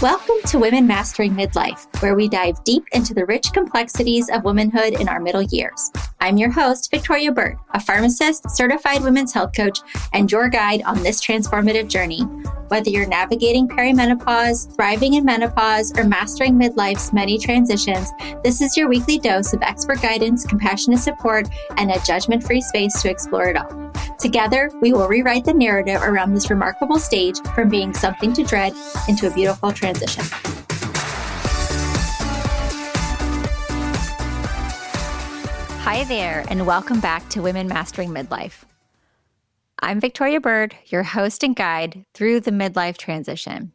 Welcome to Women Mastering Midlife, where we dive deep into the rich complexities of womanhood in our middle years. I'm your host, Victoria Bird, a pharmacist, certified women's health coach, and your guide on this transformative journey. Whether you're navigating perimenopause, thriving in menopause, or mastering midlife's many transitions, this is your weekly dose of expert guidance, compassionate support, and a judgment-free space to explore it all. Together, we will rewrite the narrative around this remarkable stage from being something to dread into a beautiful transition. Hi there, and welcome back to Women Mastering Midlife. I'm Victoria Bird, your host and guide through the midlife transition.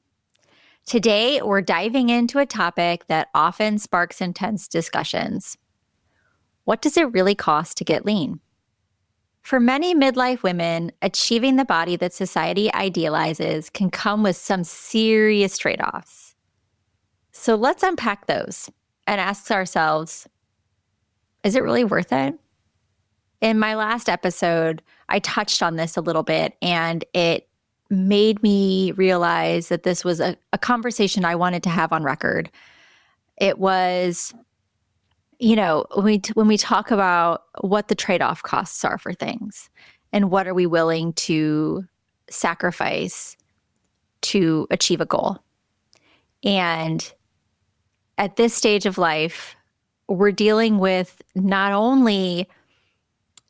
Today, we're diving into a topic that often sparks intense discussions. What does it really cost to get lean? For many midlife women, achieving the body that society idealizes can come with some serious trade-offs. So let's unpack those and ask ourselves, is it really worth it? In my last episode, I touched on this a little bit, and it made me realize that this was a conversation I wanted to have on record. It was, when we talk about what the trade-off costs are for things and what are we willing to sacrifice to achieve a goal. And at this stage of life, we're dealing with not only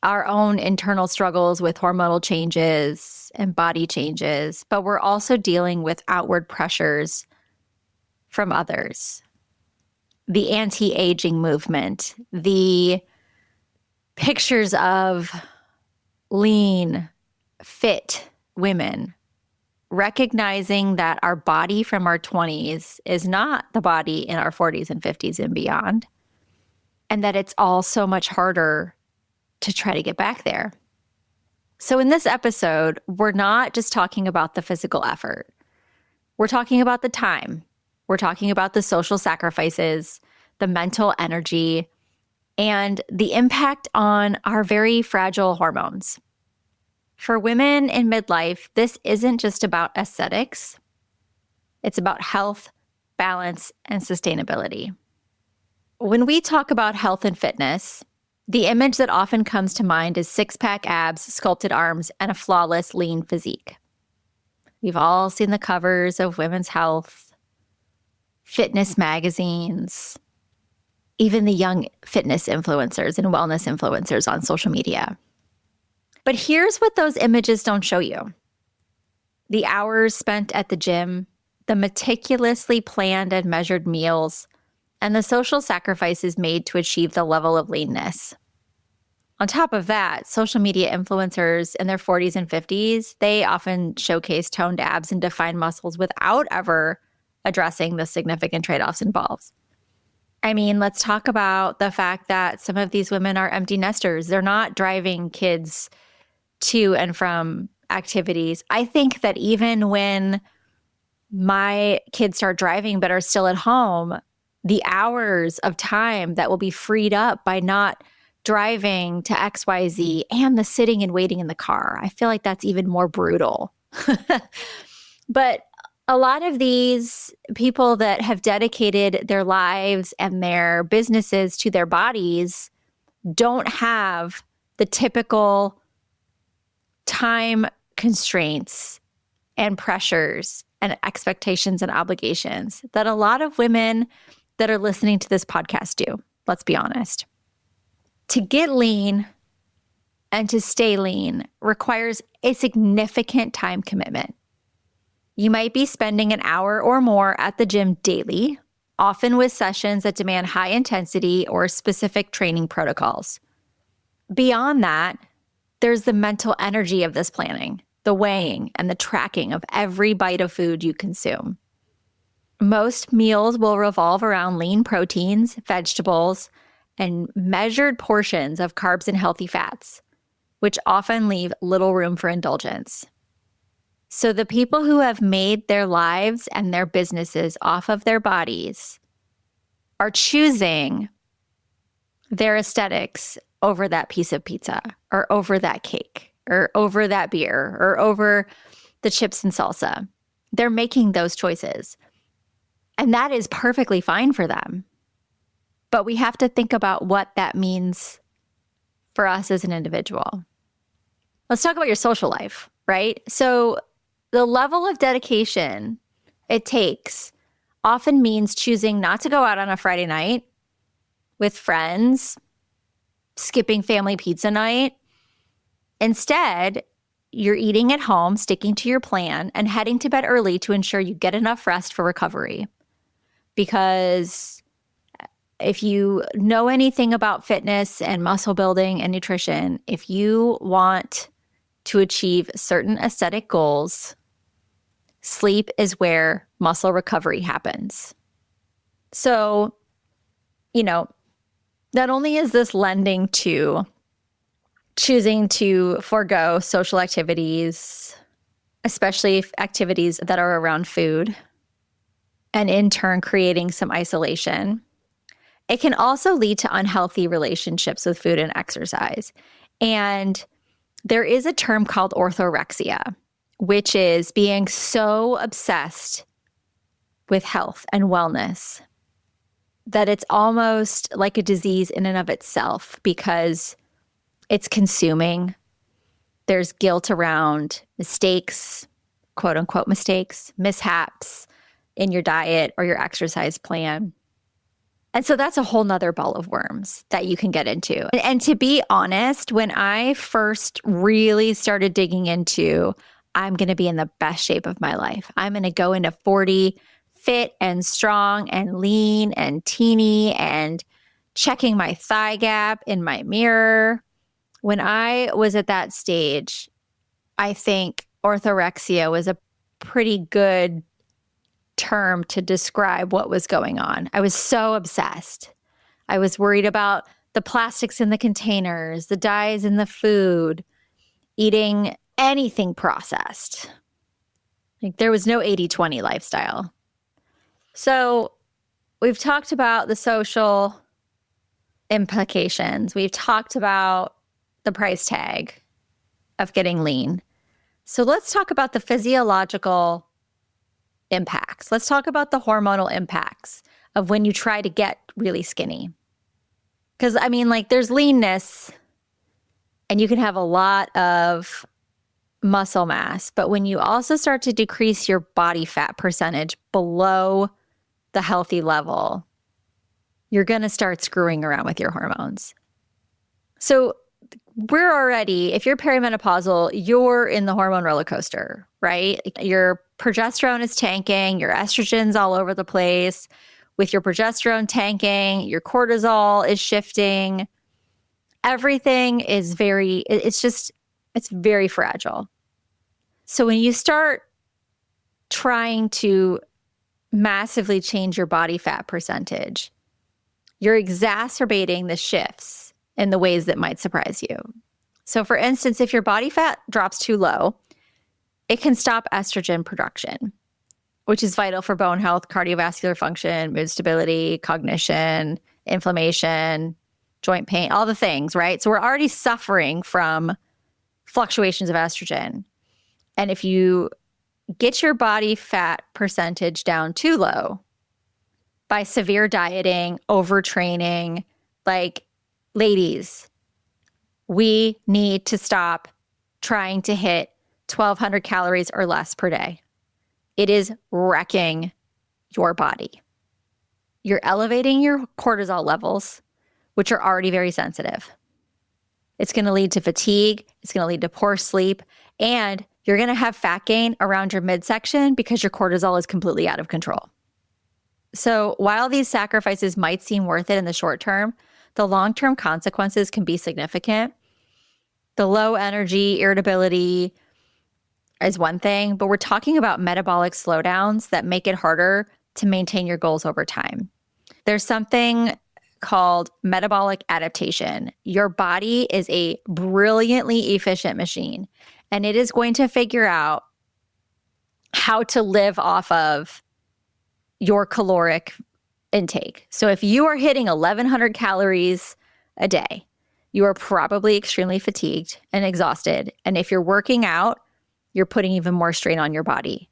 our own internal struggles with hormonal changes and body changes, but we're also dealing with outward pressures from others. The anti-aging movement, the pictures of lean, fit women, recognizing that our body from our 20s is not the body in our 40s and 50s and beyond, and that it's all so much harder to try to get back there. So in this episode, we're not just talking about the physical effort. We're talking about the time. We're talking about the social sacrifices, the mental energy, and the impact on our very fragile hormones. For women in midlife, this isn't just about aesthetics. It's about health, balance, and sustainability. When we talk about health and fitness, the image that often comes to mind is six-pack abs, sculpted arms, and a flawless, lean physique. We've all seen the covers of Women's Health, fitness magazines, even the young fitness influencers and wellness influencers on social media. But here's what those images don't show you. The hours spent at the gym, the meticulously planned and measured meals, and the social sacrifices made to achieve the level of leanness. On top of that, social media influencers in their 40s and 50s, they often showcase toned abs and defined muscles without ever addressing the significant trade-offs involved. I mean, let's talk about the fact that some of these women are empty nesters. They're not driving kids to and from activities. I think that even when my kids start driving but are still at home, the hours of time that will be freed up by not driving to XYZ and the sitting and waiting in the car, I feel like that's even more brutal. But a lot of these people that have dedicated their lives and their businesses to their bodies don't have the typical time constraints and pressures and expectations and obligations that a lot of women that are listening to this podcast do. Let's be honest. To get lean and to stay lean requires a significant time commitment. You might be spending an hour or more at the gym daily, often with sessions that demand high intensity or specific training protocols. Beyond that, there's the mental energy of this planning, the weighing and the tracking of every bite of food you consume. Most meals will revolve around lean proteins, vegetables, and measured portions of carbs and healthy fats, which often leave little room for indulgence. So the people who have made their lives and their businesses off of their bodies are choosing their aesthetics over that piece of pizza or over that cake or over that beer or over the chips and salsa. They're making those choices. And that is perfectly fine for them. But we have to think about what that means for us as an individual. Let's talk about your social life, right? So the level of dedication it takes often means choosing not to go out on a Friday night with friends, skipping family pizza night. Instead, you're eating at home, sticking to your plan, and heading to bed early to ensure you get enough rest for recovery. Because if you know anything about fitness and muscle building and nutrition, if you want to achieve certain aesthetic goals, sleep is where muscle recovery happens. So, not only is this lending to choosing to forego social activities, especially activities that are around food, and in turn creating some isolation, it can also lead to unhealthy relationships with food and exercise. And there is a term called orthorexia, which is being so obsessed with health and wellness that it's almost like a disease in and of itself because it's consuming. There's guilt around mistakes, quote unquote mistakes, mishaps in your diet or your exercise plan. And so that's a whole nother ball of worms that you can get into. And to be honest, when I first really started digging into, I'm going to be in the best shape of my life. I'm going to go into 40 fit and strong and lean and teeny and checking my thigh gap in my mirror. When I was at that stage, I think orthorexia was a pretty good term to describe what was going on. I was so obsessed. I was worried about the plastics in the containers, the dyes in the food, eating anything processed. Like there was no 80-20 lifestyle. So we've talked about the social implications. We've talked about the price tag of getting lean. So let's talk about the physiological impacts. Let's talk about the hormonal impacts of when you try to get really skinny. Because there's leanness and you can have a lot of muscle mass, but when you also start to decrease your body fat percentage below the healthy level, you're going to start screwing around with your hormones. So we're already, if you're perimenopausal, you're in the hormone roller coaster, right? Your progesterone is tanking, your estrogen's all over the place. With your progesterone tanking, your cortisol is shifting. Everything is it's very fragile. So when you start trying to massively change your body fat percentage, you're exacerbating the shifts in the ways that might surprise you. So for instance, if your body fat drops too low, it can stop estrogen production, which is vital for bone health, cardiovascular function, mood stability, cognition, inflammation, joint pain, all the things, right? So we're already suffering from fluctuations of estrogen. And if you get your body fat percentage down too low by severe dieting, overtraining, ladies, we need to stop trying to hit 1,200 calories or less per day. It is wrecking your body. You're elevating your cortisol levels, which are already very sensitive. It's going to lead to fatigue. It's going to lead to poor sleep. And you're going to have fat gain around your midsection because your cortisol is completely out of control. So while these sacrifices might seem worth it in the short term, the long-term consequences can be significant. The low energy, irritability is one thing, but we're talking about metabolic slowdowns that make it harder to maintain your goals over time. There's something called metabolic adaptation. Your body is a brilliantly efficient machine, and it is going to figure out how to live off of your caloric intake. So if you are hitting 1,100 calories a day, you are probably extremely fatigued and exhausted. And if you're working out, you're putting even more strain on your body.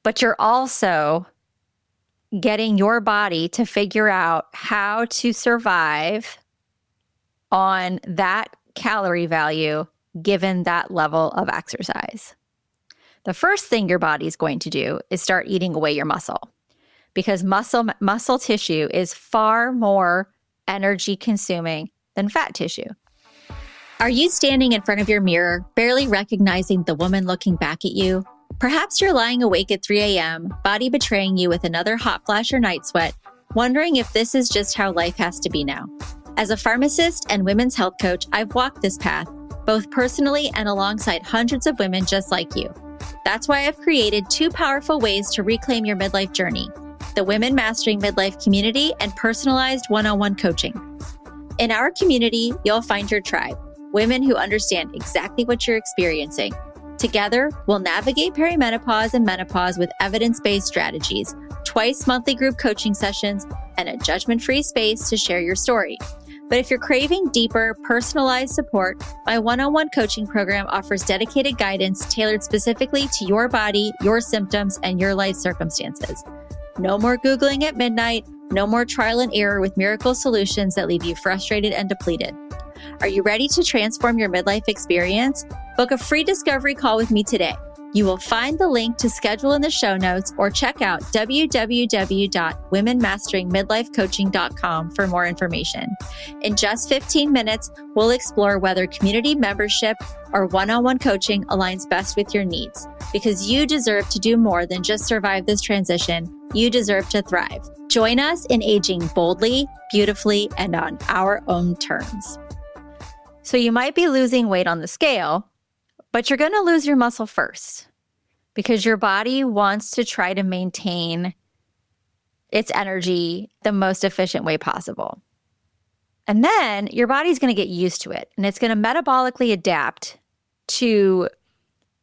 But you're also getting your body to figure out how to survive on that calorie value given that level of exercise. The first thing your body's going to do is start eating away your muscle, because muscle tissue is far more energy consuming than fat tissue. Are you standing in front of your mirror, barely recognizing the woman looking back at you? Perhaps you're lying awake at 3 a.m., body betraying you with another hot flash or night sweat, wondering if this is just how life has to be now. As a pharmacist and women's health coach, I've walked this path, both personally and alongside hundreds of women just like you. That's why I've created 2 powerful ways to reclaim your midlife journey: the Women Mastering Midlife community and personalized one-on-one coaching. In our community, you'll find your tribe, women who understand exactly what you're experiencing. Together, we'll navigate perimenopause and menopause with evidence-based strategies, twice monthly group coaching sessions, and a judgment-free space to share your story. But if you're craving deeper, personalized support, my one-on-one coaching program offers dedicated guidance tailored specifically to your body, your symptoms, and your life circumstances. No more Googling at midnight, no more trial and error with miracle solutions that leave you frustrated and depleted. Are you ready to transform your midlife experience? Book a free discovery call with me today. You will find the link to schedule in the show notes or check out www.womenmasteringmidlifecoaching.com for more information. In just 15 minutes, we'll explore whether community membership or one-on-one coaching aligns best with your needs, because you deserve to do more than just survive this transition. You deserve to thrive. Join us in aging boldly, beautifully, and on our own terms. So you might be losing weight on the scale, but you're going to lose your muscle first, because your body wants to try to maintain its energy the most efficient way possible. And then your body's going to get used to it, and it's going to metabolically adapt to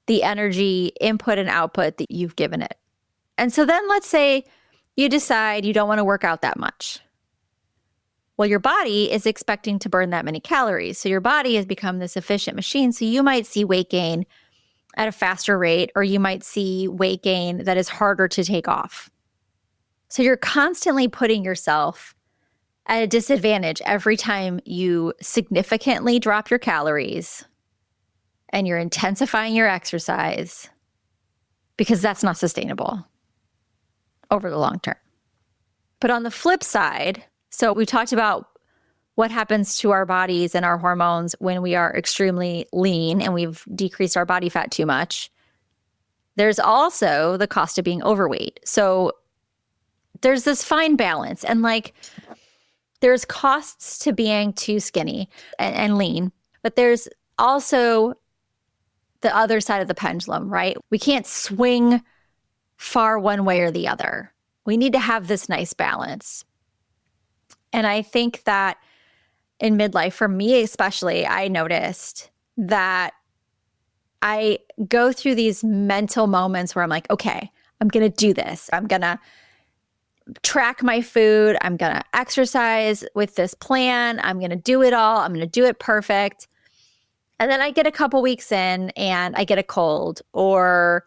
the energy input and output that you've given it. And so then let's say you decide you don't want to work out that much. Well, your body is expecting to burn that many calories. So your body has become this efficient machine. So you might see weight gain at a faster rate, or you might see weight gain that is harder to take off. So you're constantly putting yourself at a disadvantage every time you significantly drop your calories and you're intensifying your exercise, because that's not sustainable over the long term. But on the flip side, so we talked about what happens to our bodies and our hormones when we are extremely lean and we've decreased our body fat too much. There's also the cost of being overweight. So there's this fine balance, and there's costs to being too skinny and lean, but there's also the other side of the pendulum, right? We can't swing far one way or the other. We need to have this nice balance. And I think that in midlife, for me especially, I noticed that I go through these mental moments where I'm like, okay, I'm going to do this. I'm going to track my food. I'm going to exercise with this plan. I'm going to do it all. I'm going to do it perfect. And then I get a couple weeks in and I get a cold, or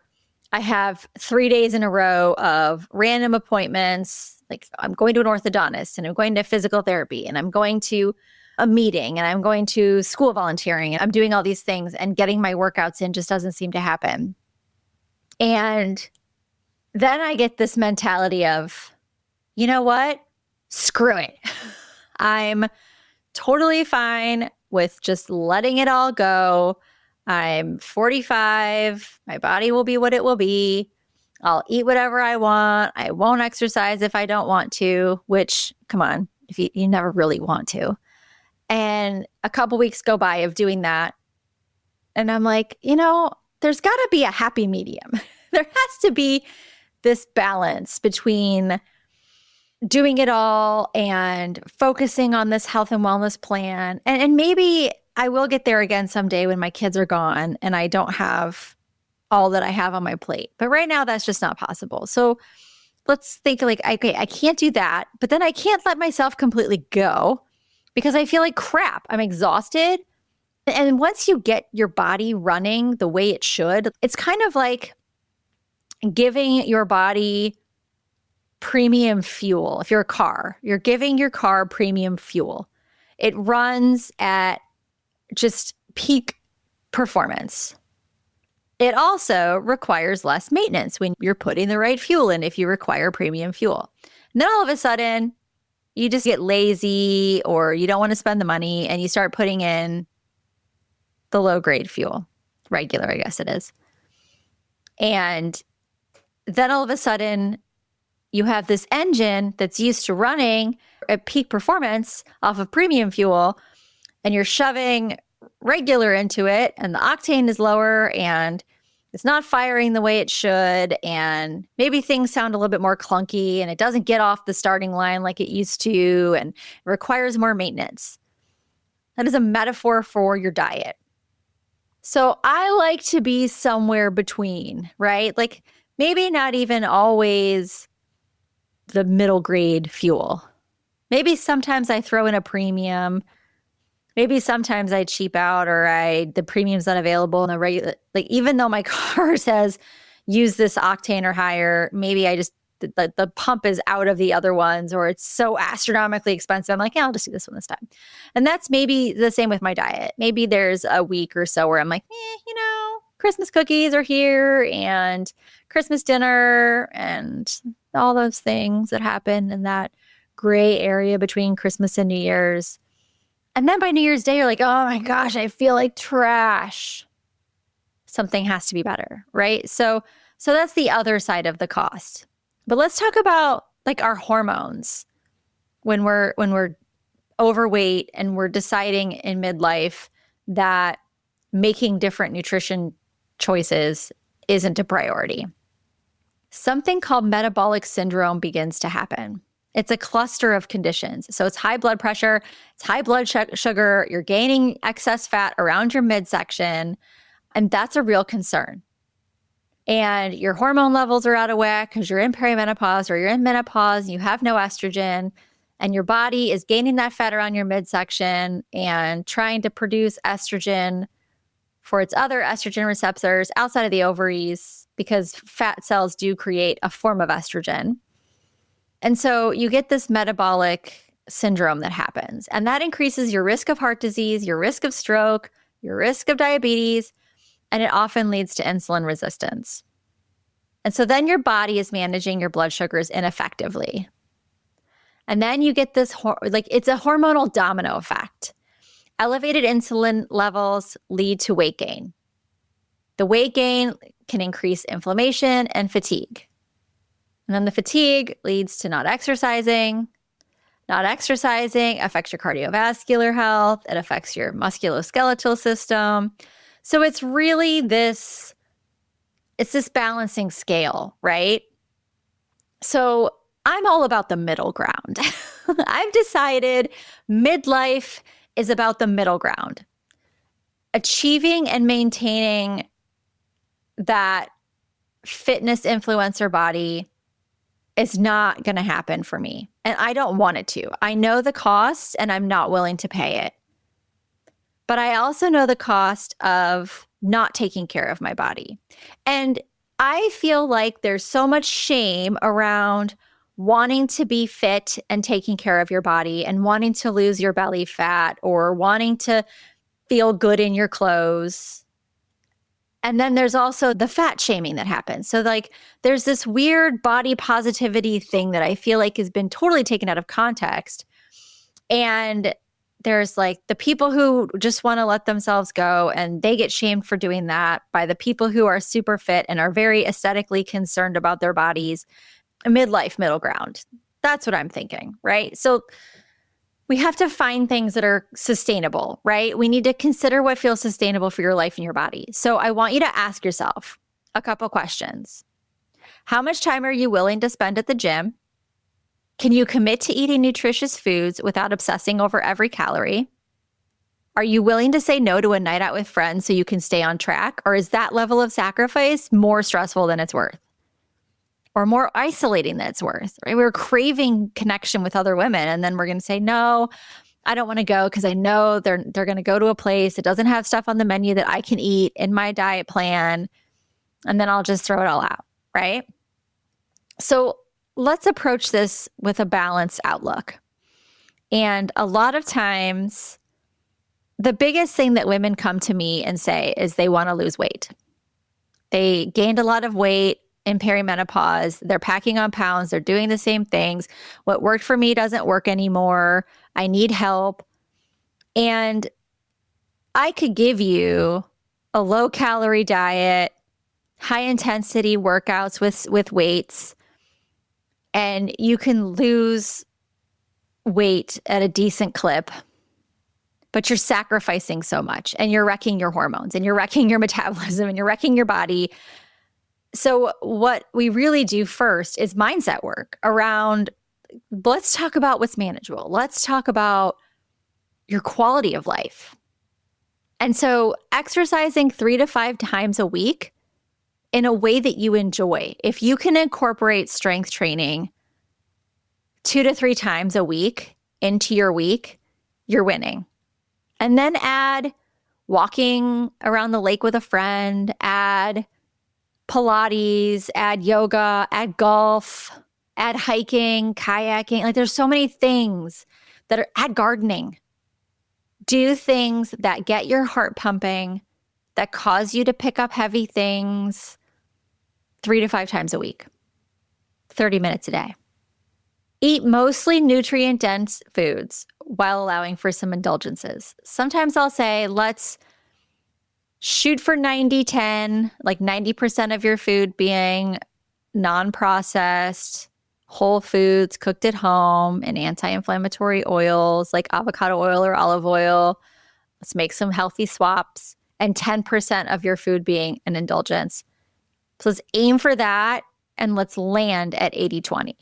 I have 3 days in a row of random appointments. Like I'm going to an orthodontist, and I'm going to physical therapy, and I'm going to a meeting, and I'm going to school volunteering, and I'm doing all these things, and getting my workouts in just doesn't seem to happen. And then I get this mentality of, you know what? Screw it. I'm totally fine with just letting it all go. I'm 45. My body will be what it will be. I'll eat whatever I want. I won't exercise if I don't want to, which, come on, if you never really want to. And a couple weeks go by of doing that. And I'm like, there's got to be a happy medium. There has to be this balance between doing it all and focusing on this health and wellness plan. And maybe I will get there again someday when my kids are gone and I don't have all that I have on my plate. But right now, that's just not possible. So let's think okay, I can't do that, but then I can't let myself completely go because I feel like crap. I'm exhausted. And once you get your body running the way it should, it's kind of like giving your body premium fuel. If you're a car, you're giving your car premium fuel. It runs at just peak performance. It also requires less maintenance when you're putting the right fuel in if you require premium fuel. And then all of a sudden, you just get lazy or you don't want to spend the money and you start putting in the low grade fuel, regular, I guess it is. And then all of a sudden, you have this engine that's used to running at peak performance off of premium fuel, and you're shoving regular into it, and the octane is lower, and it's not firing the way it should, and maybe things sound a little bit more clunky, and it doesn't get off the starting line like it used to, and it requires more maintenance. That is a metaphor for your diet. So I like to be somewhere between, right? Like maybe not even always the middle grade fuel. Maybe sometimes I throw in a premium. Maybe sometimes I cheap out or the premium's not available in the regular, like even though my car says use this octane or higher, maybe I just, the pump is out of the other ones or it's so astronomically expensive. I'm like, yeah, I'll just do this one this time. And that's maybe the same with my diet. Maybe there's a week or so where I'm like, Christmas cookies are here and Christmas dinner and all those things that happen in that gray area between Christmas and New Year's. And then by New Year's Day, you're like, oh my gosh, I feel like trash. Something has to be better, right? So that's the other side of the cost. But let's talk about like our hormones when we're overweight and we're deciding in midlife that making different nutrition choices isn't a priority. Something called metabolic syndrome begins to happen. It's a cluster of conditions. So it's high blood pressure, it's high blood sugar, you're gaining excess fat around your midsection, and that's a real concern. And your hormone levels are out of whack because you're in perimenopause or you're in menopause, and you have no estrogen, and your body is gaining that fat around your midsection and trying to produce estrogen for its other estrogen receptors outside of the ovaries because fat cells do create a form of estrogen. And so you get this metabolic syndrome that happens, and that increases your risk of heart disease, your risk of stroke, your risk of diabetes, and it often leads to insulin resistance. And so then your body is managing your blood sugars ineffectively. And then you get this, it's a hormonal domino effect. Elevated insulin levels lead to weight gain. The weight gain can increase inflammation and fatigue. And then the fatigue leads to not exercising. Not exercising affects your cardiovascular health. It affects your musculoskeletal system. So it's really this balancing scale, right? So I'm all about the middle ground. I've decided midlife is about the middle ground. Achieving and maintaining that fitness influencer body is not going to happen for me. And I don't want it to. I know the cost and I'm not willing to pay it. But I also know the cost of not taking care of my body. And I feel like there's so much shame around wanting to be fit and taking care of your body and wanting to lose your belly fat or wanting to feel good in your clothes. And then there's also the fat shaming that happens. So like there's this weird body positivity thing that I feel like has been totally taken out of context. And there's like the people who just want to let themselves go and they get shamed for doing that by the people who are super fit and are very aesthetically concerned about their bodies. A midlife middle ground. That's what I'm thinking, right? So we have to find things that are sustainable, right? We need to consider what feels sustainable for your life and your body. So I want you to ask yourself a couple questions. How much time are you willing to spend at the gym? Can you commit to eating nutritious foods without obsessing over every calorie? Are you willing to say no to a night out with friends so you can stay on track? Or is that level of sacrifice more stressful than it's worth? Or more isolating than it's worth, right? We're craving connection with other women. And then we're going to say, no, I don't want to go because I know they're going to go to a place that doesn't have stuff on the menu that I can eat in my diet plan. And then I'll just throw it all out, right? So let's approach this with a balanced outlook. And a lot of times, the biggest thing that women come to me and say is they want to lose weight. They gained a lot of weight in perimenopause. They're packing on pounds. They're doing the same things. What worked for me doesn't work anymore. I need help. And I could give you a low-calorie diet, high-intensity workouts with weights, and you can lose weight at a decent clip, but you're sacrificing so much and you're wrecking your hormones and you're wrecking your metabolism and you're wrecking your body. So what we really do first is mindset work around, let's talk about what's manageable. Let's talk about your quality of life. And so exercising 3 to 5 times a week in a way that you enjoy. If you can incorporate strength training 2 to 3 times a week into your week, you're winning. And then add walking around the lake with a friend, add Pilates, add yoga, add golf, add hiking, kayaking. Like there's so many things that are, add gardening. Do things that get your heart pumping, that cause you to pick up heavy things 3 to 5 times a week, 30 minutes a day. Eat mostly nutrient-dense foods while allowing for some indulgences. Sometimes I'll say, let's shoot for 90-10, like 90% of your food being non-processed, whole foods cooked at home, and anti-inflammatory oils like avocado oil or olive oil. Let's make some healthy swaps. And 10% of your food being an indulgence. So let's aim for that, and let's land at 80-20.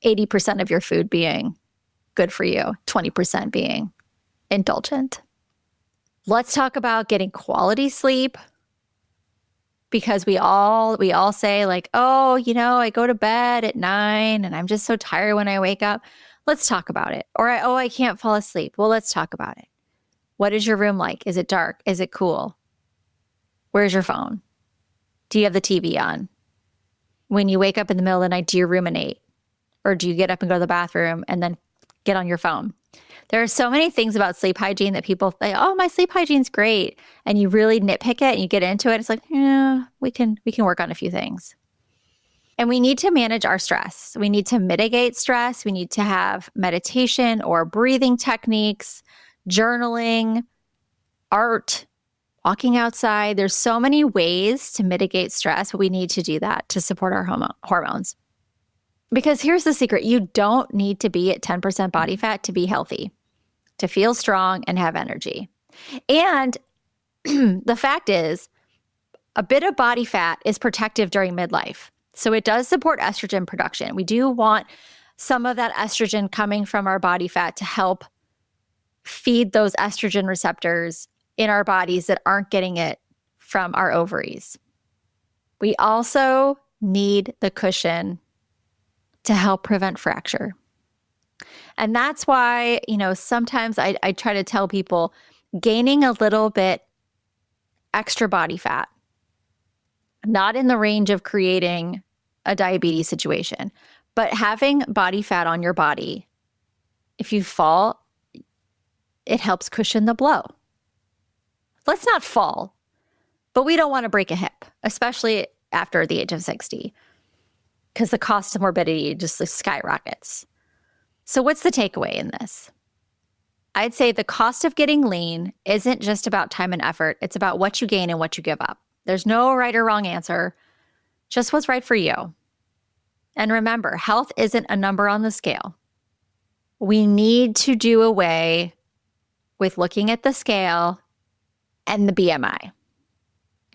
80% of your food being good for you, 20% being indulgent. Let's talk about getting quality sleep, because we all say like, oh, I go to bed at 9 and I'm just so tired when I wake up. Let's talk about it. Or I can't fall asleep. Well, let's talk about it. What is your room like? Is it dark? Is it cool? Where's your phone? Do you have the TV on? When you wake up in the middle of the night, do you ruminate? Or do you get up and go to the bathroom and then get on your phone? There are so many things about sleep hygiene that people say, oh, my sleep hygiene's great. And you really nitpick it and you get into it. It's like, yeah, we can work on a few things. And we need to manage our stress. We need to mitigate stress. We need to have meditation or breathing techniques, journaling, art, walking outside. There's so many ways to mitigate stress, but we need to do that to support our hormones. Because here's the secret. You don't need to be at 10% body fat to be healthy, to feel strong and have energy. And the fact is, a bit of body fat is protective during midlife. So it does support estrogen production. We do want some of that estrogen coming from our body fat to help feed those estrogen receptors in our bodies that aren't getting it from our ovaries. We also need the cushion to help prevent fracture. And that's why, sometimes I try to tell people gaining a little bit extra body fat, not in the range of creating a diabetes situation, but having body fat on your body, if you fall, it helps cushion the blow. Let's not fall, but we don't want to break a hip, especially after the age of 60. Because the cost of morbidity just skyrockets. So what's the takeaway in this? I'd say the cost of getting lean isn't just about time and effort. It's about what you gain and what you give up. There's no right or wrong answer, just what's right for you. And remember, health isn't a number on the scale. We need to do away with looking at the scale and the BMI,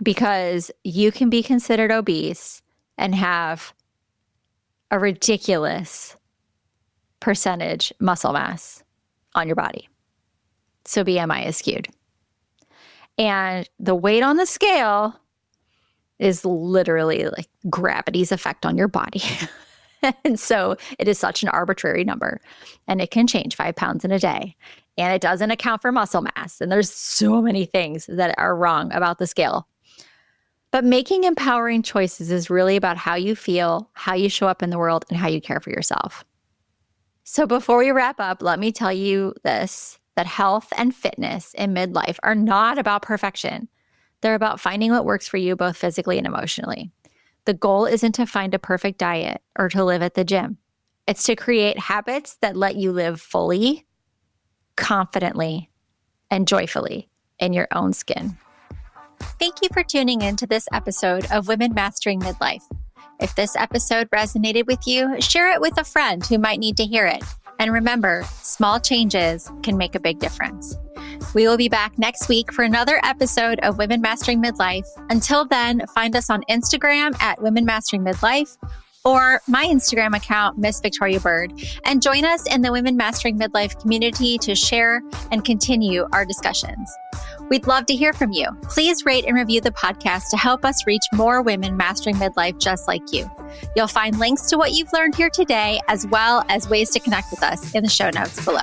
because you can be considered obese and have a ridiculous percentage muscle mass on your body. So BMI is skewed. And the weight on the scale is literally like gravity's effect on your body. And so it is such an arbitrary number, and it can change 5 pounds in a day. And it doesn't account for muscle mass. And there's so many things that are wrong about the scale. But making empowering choices is really about how you feel, how you show up in the world, and how you care for yourself. So before we wrap up, let me tell you this, that health and fitness in midlife are not about perfection. They're about finding what works for you both physically and emotionally. The goal isn't to find a perfect diet or to live at the gym. It's to create habits that let you live fully, confidently, and joyfully in your own skin. Thank you for tuning in to this episode of Women Mastering Midlife. If this episode resonated with you, share it with a friend who might need to hear it. And remember, small changes can make a big difference. We will be back next week for another episode of Women Mastering Midlife. Until then, find us on Instagram at Women Mastering Midlife or my Instagram account, Miss Victoria Bird, and join us in the Women Mastering Midlife community to share and continue our discussions. We'd love to hear from you. Please rate and review the podcast to help us reach more women mastering midlife just like you. You'll find links to what you've learned here today, as well as ways to connect with us in the show notes below.